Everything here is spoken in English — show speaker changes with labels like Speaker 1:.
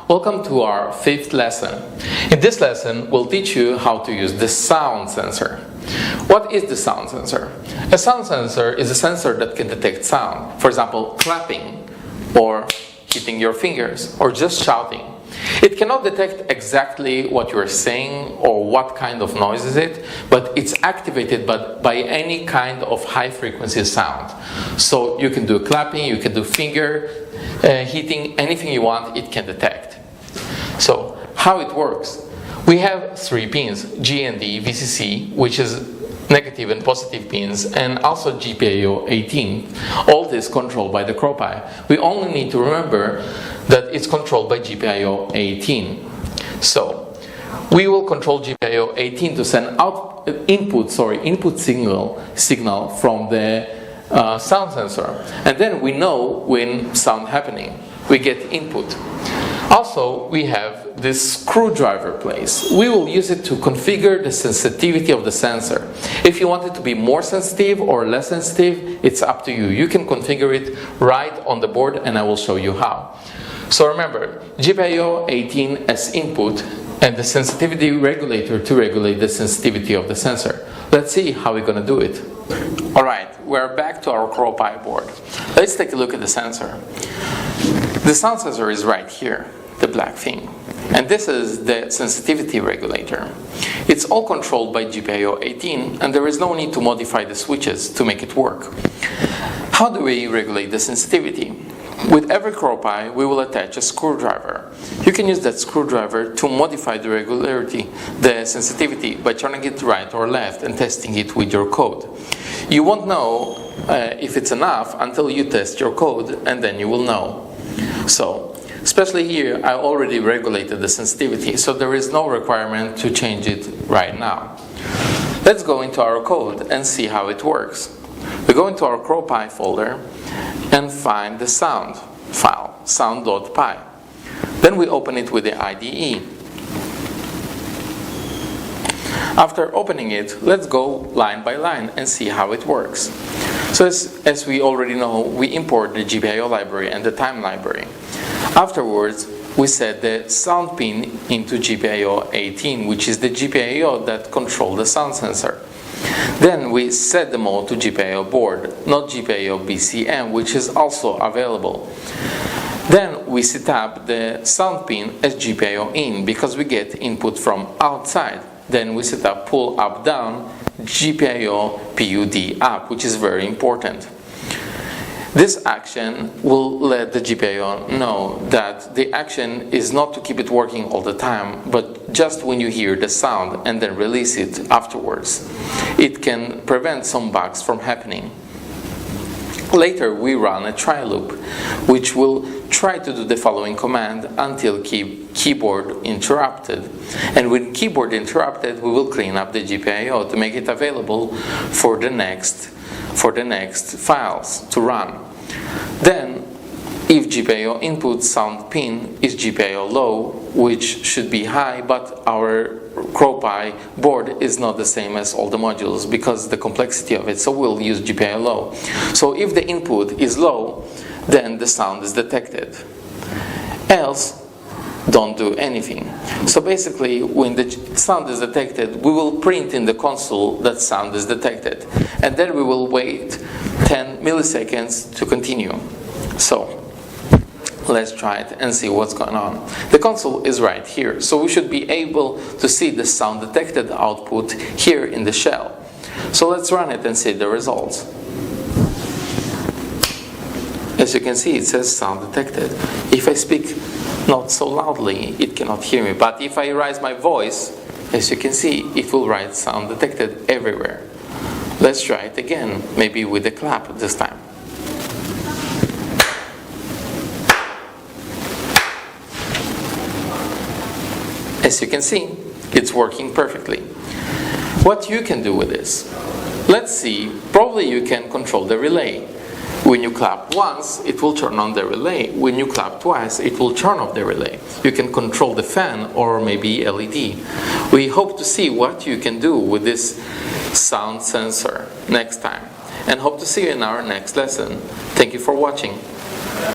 Speaker 1: Welcome to our 5th lesson. In this lesson, we'll teach you how to use the sound sensor. What is the sound sensor? A sound sensor is a sensor that can detect sound. For example, clapping, or hitting your fingers, or just shouting. It cannot detect exactly what you're saying or what kind of noise is it, but it's activated by any kind of high frequency sound. So you can do clapping, you can do finger hitting, anything you want, it can detect. So how it works? We have 3 pins, G and D, VCC, which is negative and positive pins, and also GPIO 18. All this controlled by the CrowPi. We only need to remember that it's controlled by GPIO 18. So we will control GPIO 18 to send out input signal from the sound sensor, and then we know when sound happening. We get input. Also, we have this screwdriver place. We will use it to configure the sensitivity of the sensor. If you want it to be more sensitive or less sensitive, it's up to you. You can configure it right on the board, and I will show you how. So remember, GPIO 18 as input and the sensitivity regulator to regulate the sensitivity of the sensor. Let's see how we're going to do it. Alright, we're back to our CrowPi board. Let's take a look at the sensor. The sound sensor is right here, the black thing. And this is the sensitivity regulator. It's all controlled by GPIO 18, and there is no need to modify the switches to make it work. How do we regulate the sensitivity? With every CrowPi, we will attach a screwdriver. You can use that screwdriver to modify the regularity, the sensitivity, by turning it right or left and testing it with your code. You won't know if it's enough until you test your code, and then you will know. So, especially here, I already regulated the sensitivity, so there is no requirement to change it right now. Let's go into our code and see how it works. We go into our CrowPi folder and find the sound file, sound.py. Then we open it with the IDE. After opening it, let's go line by line and see how it works. So as we already know, we import the GPIO library and the time library. Afterwards, we set the sound pin into GPIO 18, which is the GPIO that controls the sound sensor. Then we set the mode to GPIO board, not GPIO BCM, which is also available. Then we set up the sound pin as GPIO in, because we get input from outside. Then we set up pull up down GPIO PUD up, which is very important. This action will let the GPIO know that the action is not to keep it working all the time, but just when you hear the sound and then release it afterwards. It can prevent some bugs from happening. Later we run a try loop, which will try to do the following command until keyboard interrupted. And when keyboard interrupted, we will clean up the GPIO to make it available for the next files to run. Then, if GPIO input sound pin is GPIO low, which should be high, but our CrowPi board is not the same as all the modules because the complexity of it, so we'll use GPIO low. So if the input is low, then the sound is detected. Else, don't do anything. So basically, when the sound is detected, we will print in the console that sound is detected. And then we will wait 10 milliseconds to continue. So, let's try it and see what's going on. The console is right here, so we should be able to see the sound detected output here in the shell. So let's run it and see the results. As you can see, it says sound detected. If I speak not so loudly, it cannot hear me. But if I raise my voice, as you can see, it will write sound detected everywhere. Let's try it again, maybe with a clap this time. As you can see, it's working perfectly. What you can do with this? Let's see, probably you can control the relay. When you clap once, it will turn on the relay. When you clap twice, it will turn off the relay. You can control the fan or maybe LED. We hope to see what you can do with this sound sensor next time, and hope to see you in our next lesson. Thank you for watching.